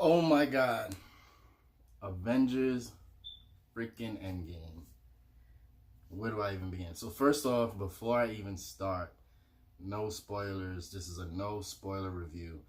Oh my god. Avengers freaking Endgame. Where do I even begin? So first off, before I even start, no spoilers. This is a no spoiler review.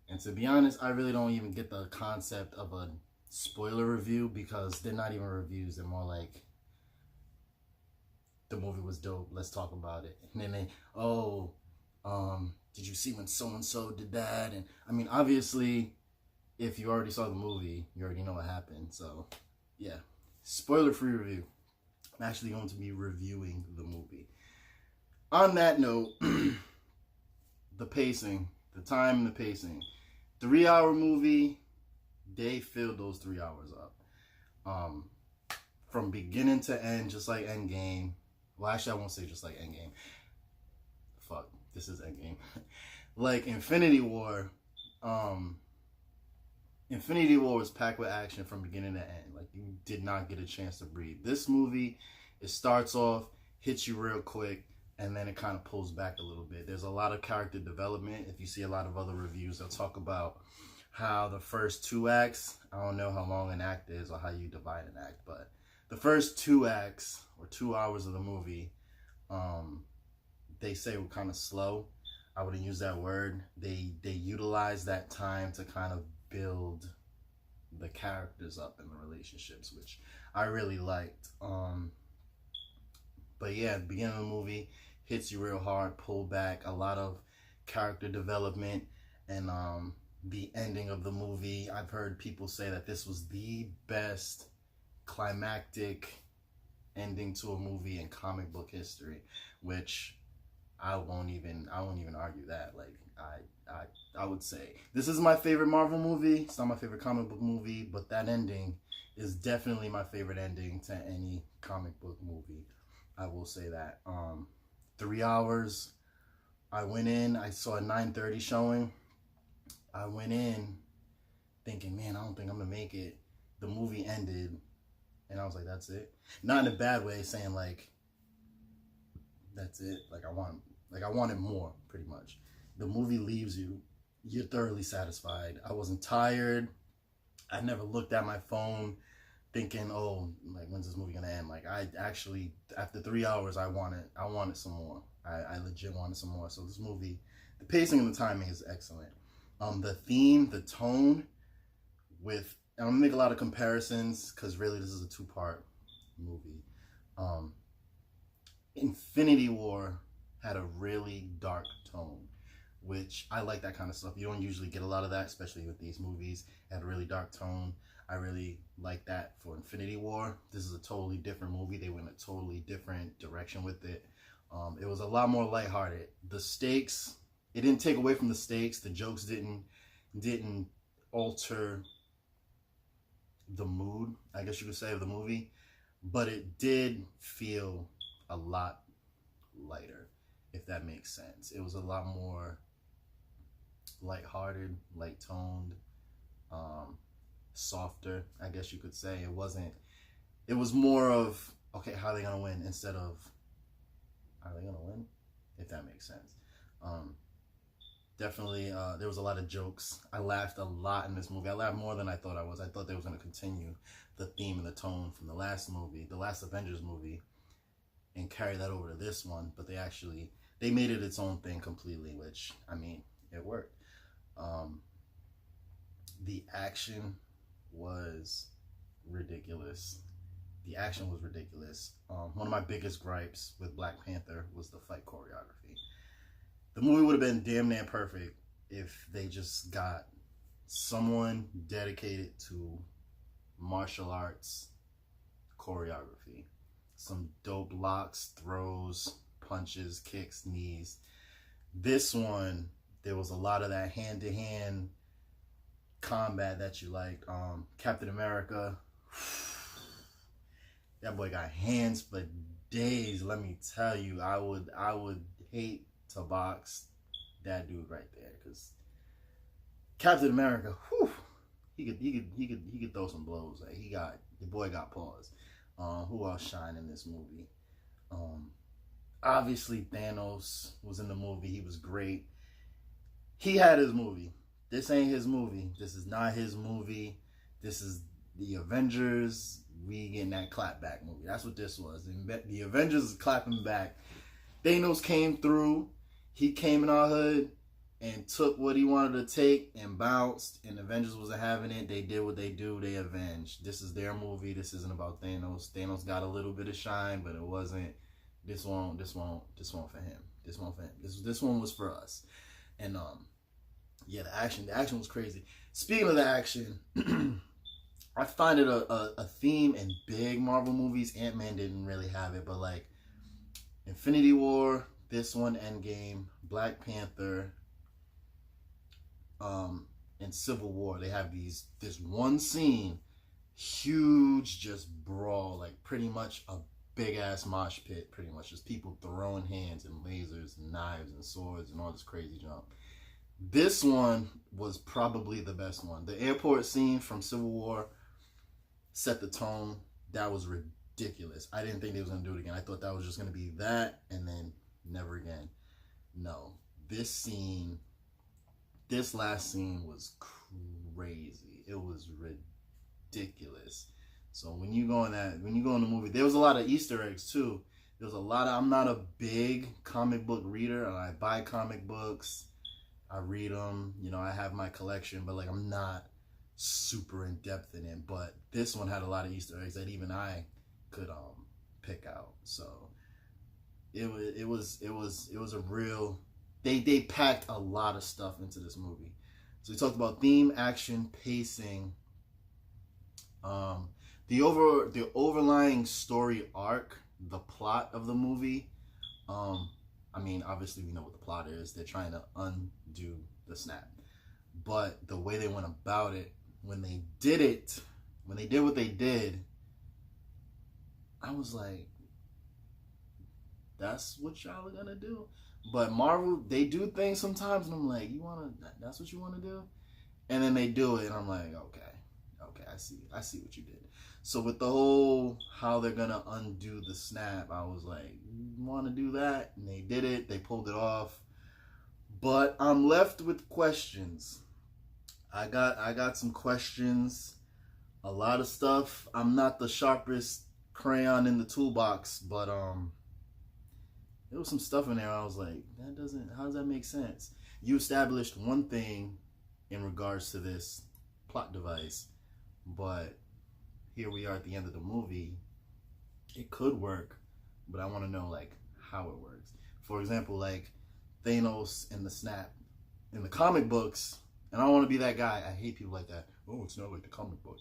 And to be honest, I really don't even get the concept of a spoiler review because they're not even reviews. They're more like, the movie was dope, let's talk about it. And then did you see when so-and-so did that? And I mean, obviously, if you already saw the movie, you already know what happened. So, yeah. Spoiler-free review. I'm actually going to be reviewing the movie. On that note, the pacing, the time and the pacing. 3-hour movie, they filled those 3 hours up. From beginning to end, just like Endgame. Well, actually, I won't say just like Endgame. Fuck, this is Endgame. Like Infinity War, Infinity War was packed with action from beginning to end. Like, you did not get a chance to breathe. This movie, it starts off, hits you real quick, and then it kind of pulls back a little bit. There's a lot of character development. If you see a lot of other reviews, they'll talk about how the first 2 acts, I don't know how long an act is or how you divide an act, but the first 2 acts or 2 hours of the movie, they say were kind of slow. I wouldn't use that word. They utilize that time to kind of build the characters up in the relationships, which I really liked. But yeah, the beginning of the movie hits you real hard, pull back, a lot of character development, and the ending of the movie, I've heard people say that this was the best climactic ending to a movie in comic book history, which I won't even argue that. Like, I would say this is my favorite Marvel movie. It's not my favorite comic book movie, but that ending is definitely my favorite ending to any comic book movie. I will say that. 3 hours. I went in. I saw a 9:30 showing. I went in thinking, man, I don't think I'm gonna make it. The movie ended, and I was like, that's it. Not in a bad way, saying like, that's it. Like, I wanted more, pretty much. The movie leaves you. You're thoroughly satisfied. I wasn't tired. I never looked at my phone thinking, oh, like, when's this movie gonna end? Like, I actually, after 3 hours, I wanted some more. I legit wanted some more. So this movie, the pacing and the timing is excellent. The theme, the tone, with, and I'm gonna make a lot of comparisons because really this is a 2-part movie. Infinity War had a really dark tone, which I like that kind of stuff. You don't usually get a lot of that, especially with these movies. It had a really dark tone. I really like that for Infinity War. This is a totally different movie. They went a totally different direction with it. It was a lot more lighthearted. The stakes, it didn't take away from the stakes. The jokes didn't alter the mood, I guess you could say, of the movie. But it did feel a lot lighter, if that makes sense. It was a lot more lighthearted, light-toned, softer, I guess you could say. It was more of, okay, how are they gonna win, instead of, are they gonna win? If that makes sense. Definitely, there was a lot of jokes. I laughed a lot in this movie. I laughed more than I thought I was. I thought they was gonna continue the theme and the tone from the last movie, the last Avengers movie, and carry that over to this one, but they made it its own thing completely, which, I mean, it worked. The action was ridiculous. The action was ridiculous. One of my biggest gripes with Black Panther was the fight choreography. The movie would have been damn near perfect if they just got someone dedicated to martial arts choreography. Some dope locks, throws, punches, kicks, knees. This one, there was a lot of that hand-to-hand combat that you liked. Captain America, that boy got hands for days. Let me tell you, I would hate to box that dude right there, because Captain America, whew, he could throw some blows. Like, the boy got paws. Who else shined in this movie? Obviously Thanos was in the movie. He was great. He had his movie. this ain't his movie. This is not his movie. This is the Avengers. We getting that clapback movie. That's what this was. The Avengers is clapping back. Thanos came through. He came in our hood and took what he wanted to take and bounced. And Avengers wasn't having it. They did what they do. They avenged. This is their movie. This isn't about Thanos. Thanos got a little bit of shine, but it wasn't. This one for him. This one for him. This one was for us. And yeah, the action was crazy. Speaking of the action, I find it a theme in big Marvel movies. Ant-Man didn't really have it, but like Infinity War, this one, Endgame, Black Panther, and Civil War, they have this one scene, huge, just brawl, like pretty much a big ass mosh pit, pretty much just people throwing hands and lasers and knives and swords and all this crazy junk. This one was probably the best one. The airport scene from Civil War set the tone. That was ridiculous. I didn't think they was going to do it again. I thought that was just going to be that and then never again. No. This last scene was crazy. It was ridiculous. So when you go in the movie, there was a lot of Easter eggs too. There was a lot of, I'm not a big comic book reader. I buy comic books. I read them, you know, I have my collection, but like I'm not super in depth in it. But this one had a lot of Easter eggs that even I could pick out. So it was a real, they packed a lot of stuff into this movie. So we talked about theme, action, pacing, the overlying story arc, the plot of the movie. I mean, obviously we know what the plot is. They're trying to undo the snap. But the way they went about it, when they did what they did, I was like, that's what y'all are gonna do? But Marvel, they do things sometimes, and I'm like, that's what you wanna do? And then they do it, and I'm like, okay, I see what you did. So with the whole how they're gonna undo the snap, I was like, you want to do that? And they did it. They pulled it off. But I'm left with questions. I got some questions. A lot of stuff. I'm not the sharpest crayon in the toolbox, but there was some stuff in there. I was like, how does that make sense? You established one thing in regards to this plot device, but here we are at the end of the movie. It could work, but I want to know like how it works. For example, like Thanos and the snap in the comic books, and I don't want to be that guy. I hate people like that. Oh, it's not like the comic book.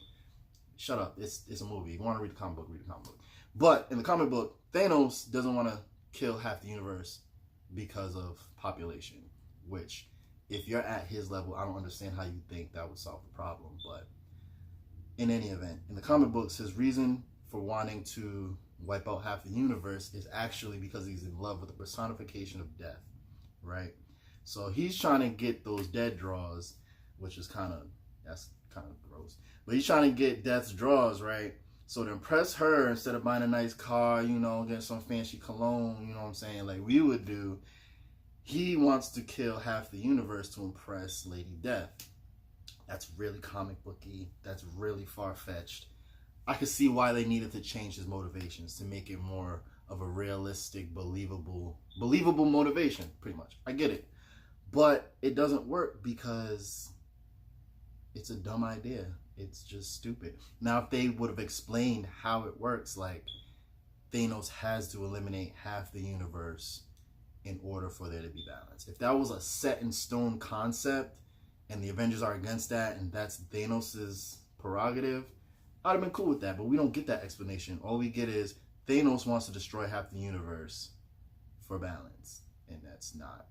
Shut up. It's a movie. If you want to read the comic book, read the comic book. But in the comic book, Thanos doesn't want to kill half the universe because of population, which if you're at his level, I don't understand how you think that would solve the problem. But in any event, in the comic books, his reason for wanting to wipe out half the universe is actually because he's in love with the personification of death, right? So he's trying to get those dead draws, which is that's kind of gross. But he's trying to get death's draws, right? So to impress her, instead of buying a nice car, you know, get some fancy cologne, you know what I'm saying, like we would do, he wants to kill half the universe to impress Lady Death. That's really comic booky. That's really far-fetched. I could see why they needed to change his motivations to make it more of a realistic, believable motivation, pretty much. I get it. But it doesn't work because it's a dumb idea. It's just stupid. Now, if they would have explained how it works, like Thanos has to eliminate half the universe in order for there to be balance. If that was a set in stone concept and the Avengers are against that and that's Thanos's prerogative, I'd have been cool with that. But we don't get that explanation. All we get is Thanos wants to destroy half the universe for balance. And that's not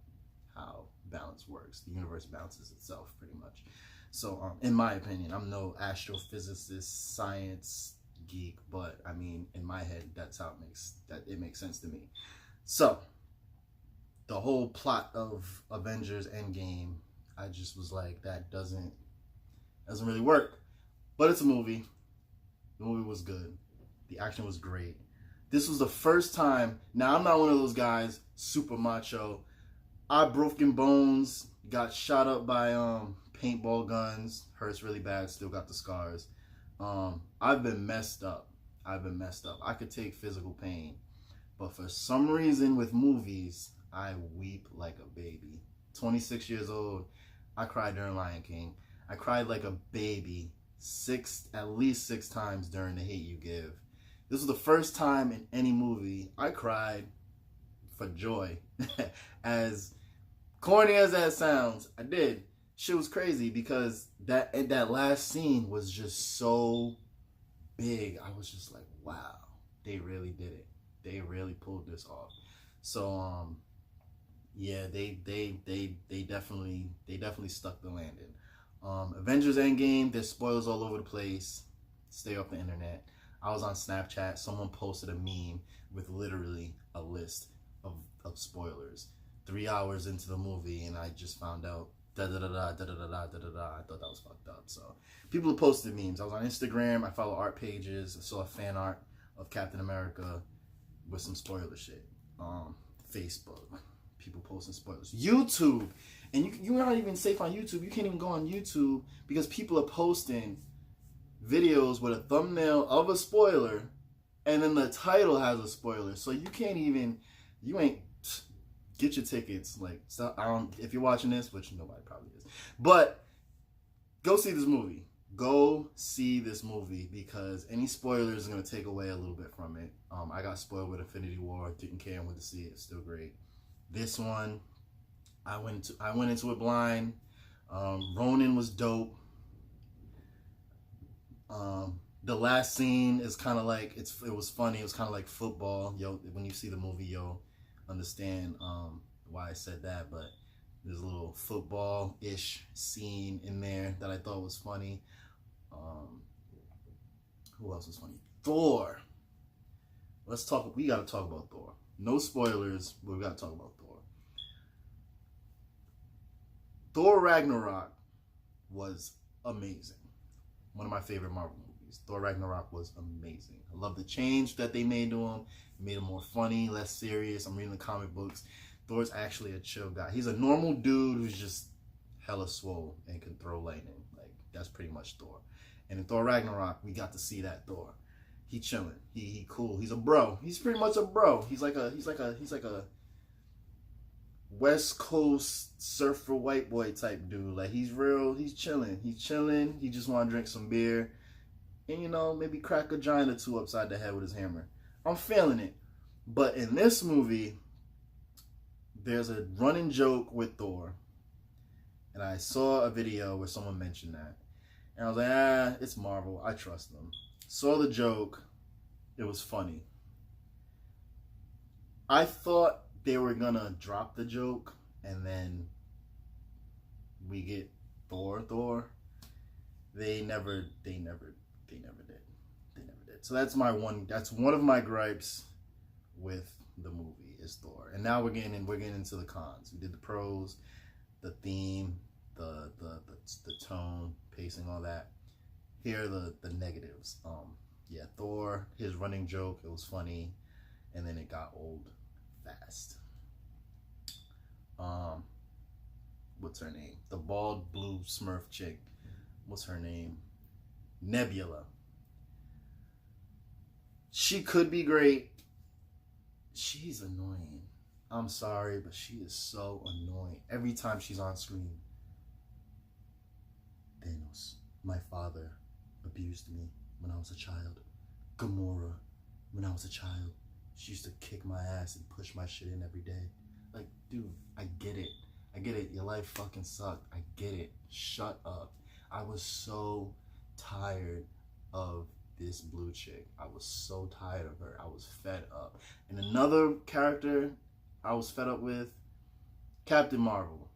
how balance works. The universe balances itself pretty much. So in my opinion, I'm no astrophysicist, science geek, but I mean, in my head, that's how it makes sense to me. So the whole plot of Avengers Endgame, I just was like, that doesn't really work. But it's a movie. The movie was good. The action was great. This was the first time. Now, I'm not one of those guys, super macho. I broken bones, got shot up by paintball guns. Hurts really bad. Still got the scars. I've been messed up. I could take physical pain. But for some reason with movies, I weep like a baby. 26 years old, I cried during Lion King. I cried like a baby at least six times during The Hate U Give. This was the first time in any movie I cried for joy. As corny as that sounds, I did. Shit was crazy because that last scene was just so big. I was just like, wow, they really did it. They really pulled this off. So yeah, they definitely stuck the landing. Avengers Endgame, there's spoilers all over the place. Stay off the internet. I was on Snapchat. Someone posted a meme with literally a list of spoilers. 3 hours into the movie, and I just found out da da da da da da da da da da. I thought that was fucked up. So people have posted memes. I was on Instagram. I follow art pages. I saw a fan art of Captain America with some spoiler shit. Facebook, people posting spoilers. YouTube, and you're not even safe on YouTube. You can't even go on YouTube because people are posting videos with a thumbnail of a spoiler, and then the title has a spoiler. So you can't even, you ain't, get your tickets. Like, stop, if you're watching this, which nobody probably is, but go see this movie. Go see this movie because any spoilers is going to take away a little bit from it. I got spoiled with Infinity War. Didn't care and went to see it. It's still great. This one, I went into it blind. Ronin was dope. The last scene is kind of like, it was funny. It was kind of like football. When you see the movie, you'll understand why I said that. But there's a little football-ish scene in there that I thought was funny. Who else was funny? Thor. We gotta talk about Thor. No spoilers, but we gotta talk about Thor. Thor Ragnarok was amazing. One of my favorite Marvel movies. Thor Ragnarok was amazing. I love the change that they made to him. It made him more funny, less serious. I'm reading the comic books. Thor's actually a chill guy. He's a normal dude who's just hella swole and can throw lightning. Like, that's pretty much Thor. And in Thor Ragnarok, we got to see that Thor. He chilling. He cool. He's a bro. He's pretty much a bro. He's like a West Coast surfer white boy type dude. Like, he's real. He's chilling. He just want to drink some beer and, maybe crack a giant or two upside the head with his hammer. I'm feeling it. But in this movie, there's a running joke with Thor. And I saw a video where someone mentioned that. And I was like, it's Marvel. I trust them. Saw the joke. It was funny. I thought they were going to drop the joke and then we get Thor. They never did. So that's one of my gripes with the movie is Thor. And now we're getting into the cons. We did the pros, the theme, the tone, pacing, all that. Here are the negatives. Yeah, Thor, his running joke, it was funny, and then it got old fast. What's her name? The bald blue Smurf chick. What's her name? Nebula. She could be great. She's annoying. I'm sorry, but she is so annoying. Every time she's on screen. Thanos, my father abused me when I was a child. Gamora, when I was a child, she used to kick my ass and push my shit in every day. Like, dude, I get it. Your life fucking sucked. I get it. Shut up. I was so tired of this blue chick. I was so tired of her. I was fed up. And another character I was fed up with, Captain Marvel.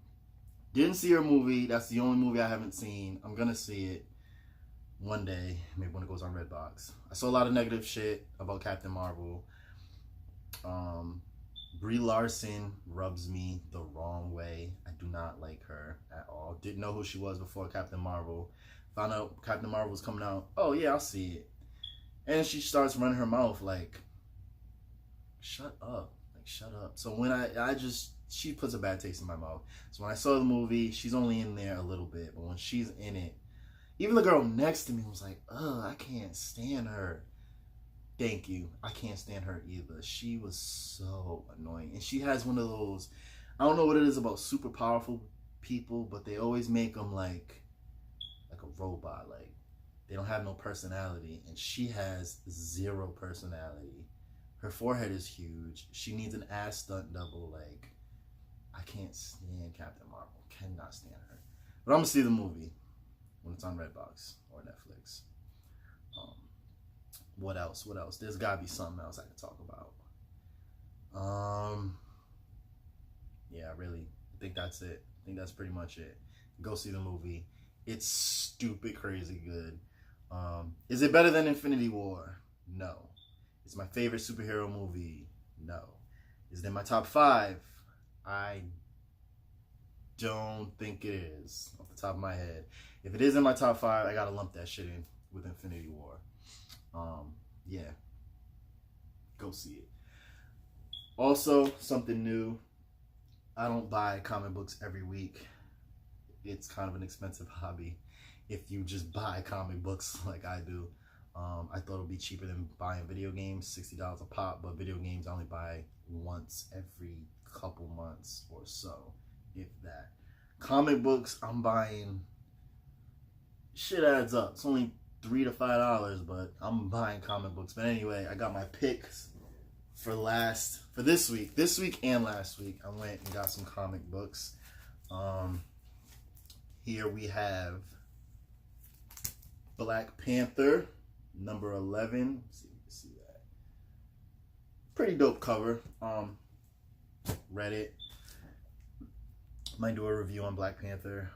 Didn't see her movie. That's the only movie I haven't seen. I'm gonna see it one day, maybe when it goes on Redbox. I saw a lot of negative shit about Captain Marvel. Brie Larson rubs me the wrong way. I do not like her at all. Didn't know who she was before Captain Marvel. Found out Captain Marvel was coming out. Oh yeah, I'll see it. And she starts running her mouth like, shut up. Like, shut up. So when I just she puts a bad taste in my mouth. So when I saw the movie, she's only in there a little bit, but when she's in it, even the girl next to me was like, "Ugh, I can't stand her." Thank you. I can't stand her either. She was so annoying, and she has one of those. I don't know what it is about super powerful people, but they always make them like a robot. Like they don't have no personality, and she has zero personality. Her forehead is huge. She needs an ass stunt double. Like, I can't stand Captain Marvel. Cannot stand her. But I'm gonna see the movie when it's on Redbox or Netflix. What else? What else? There's gotta be something else I can talk about. Yeah, really. I think that's it. I think that's pretty much it. Go see the movie. It's stupid crazy good. Is it better than Infinity War? No. Is it my favorite superhero movie? No. Is it in my top 5? I don't think it is, off the top of my head. If it is in my top 5, I gotta lump that shit in with Infinity War. Yeah. Go see it. Also, something new. I don't buy comic books every week. It's kind of an expensive hobby if you just buy comic books like I do. I thought it would be cheaper than buying video games, $60 a pop, but video games I only buy once every couple months or so, if that. Comic books, I'm buying, shit adds up. It's only $3 to $5, but I'm buying comic books. But anyway, I got my picks for this week and last week. I went and got some comic books. Here we have Black Panther, number 11. Let's see if you can see that. Pretty dope cover. Read it. Might do a review on Black Panther.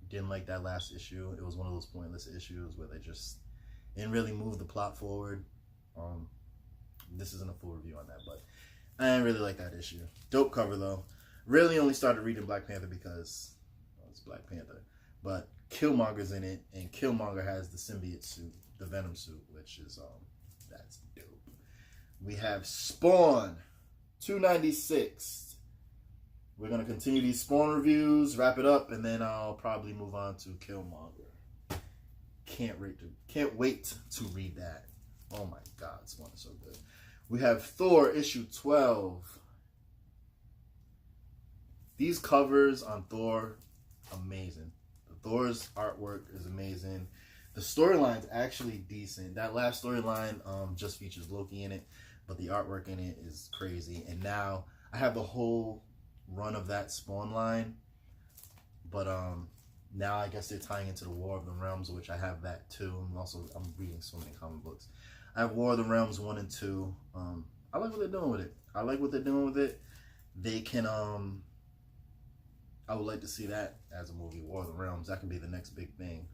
Didn't like that last issue. It was one of those pointless issues where they just didn't really move the plot forward. This isn't a full review on that, but I didn't really like that issue. Dope cover though. Really only started reading Black Panther because it's Black Panther. But Killmonger's in it, and Killmonger has the symbiote suit, the Venom suit, which is that's dope. We have Spawn 296. We're gonna continue these Spawn reviews, wrap it up, and then I'll probably move on to Killmonger. Can't wait to read that. Oh my God, Spawn is so good. We have Thor issue 12. These covers on Thor, amazing. Thor's artwork is amazing. The storyline's actually decent. That last storyline just features Loki in it, but the artwork in it is crazy. And now I have the whole run of that Spawn line, but now I guess they're tying into the War of the Realms, which I have that too. I'm reading so many comic books. I have War of the Realms 1 and 2. I like what they're doing with it. They can I would like to see that as a movie, War of the Realms. That can be the next big thing.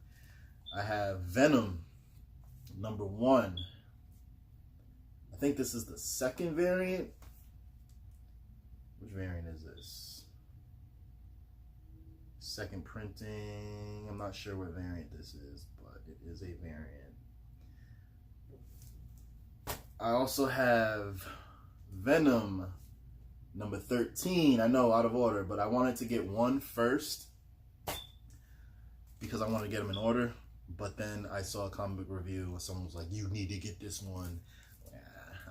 I have Venom, number 1. I think this is the second variant. Which variant is this? Second printing. I'm not sure what variant this is, but it is a variant. I also have Venom, number 13. I know, out of order, but I wanted to get one first because I wanted to get them in order. But then I saw a comic book review and someone was like, "You need to get this one."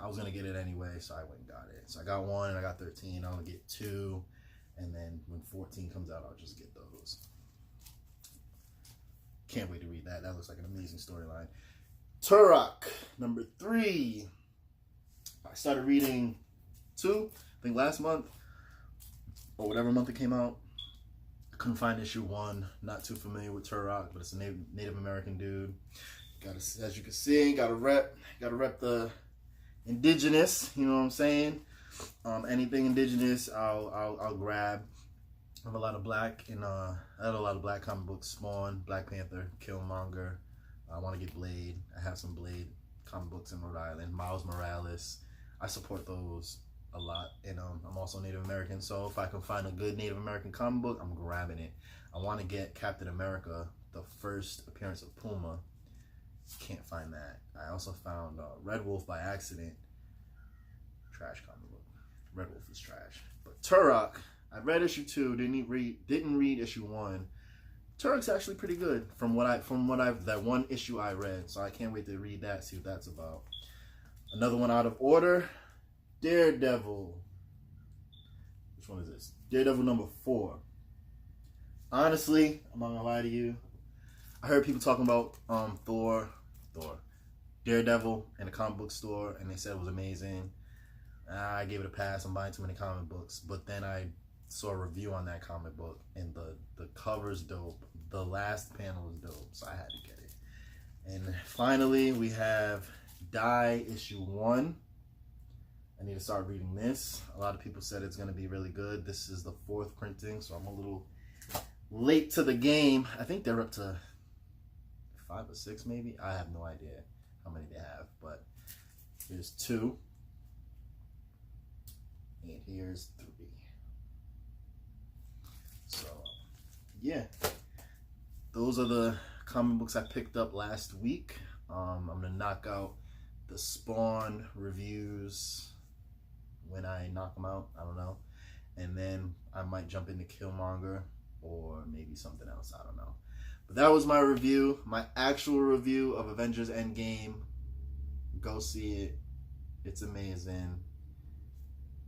I was going to get it anyway, so I went and got it. So I got 1 and I got 13. I'll get 2. And then when 14 comes out, I'll just get those. Can't wait to read that. That looks like an amazing storyline. Turok, number 3. I started reading 2, I think last month, or whatever month it came out. I couldn't find issue 1. Not too familiar with Turok, but it's a Native American dude. As you can see, gotta rep the indigenous. You know what I'm saying? Anything indigenous, I'll grab. I have a lot of black comic books: Spawn, Black Panther, Killmonger. I want to get Blade. I have some Blade comic books in Rhode Island. Miles Morales. I support those a lot. And I'm also Native American, so if I can find a good Native American comic book, I'm grabbing it. I want to get Captain America, the first appearance of Puma. Can't find that. I also found Red Wolf by accident. Trash comic book. Red Wolf is trash. But Turok, I read issue 2, didn't read issue 1. Turok's actually pretty good from that one issue I read. So I can't wait to read that, see what that's about. Another one out of order, Daredevil. Which one is this? Daredevil number 4. Honestly, I'm not gonna lie to you. I heard people talking about Daredevil in a comic book store, and they said it was amazing. I gave it a pass. I'm buying too many comic books. But then I saw a review on that comic book, and the cover's dope. The last panel is dope, so I had to get it. And finally, we have Die issue 1. I need to start reading this. A lot of people said it's going to be really good. This is the 4th printing, so I'm a little late to the game. I think they're up to 5 or 6 maybe. I have no idea how many they have, but here's 2. And here's 3. So, yeah. Those are the comic books I picked up last week. I'm going to knock out the Spawn reviews when I knock them out. I don't know. And then I might jump into Killmonger or maybe something else. I don't know. But that was my review. My actual review of Avengers Endgame. Go see it. It's amazing.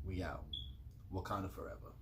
We out. Wakanda forever.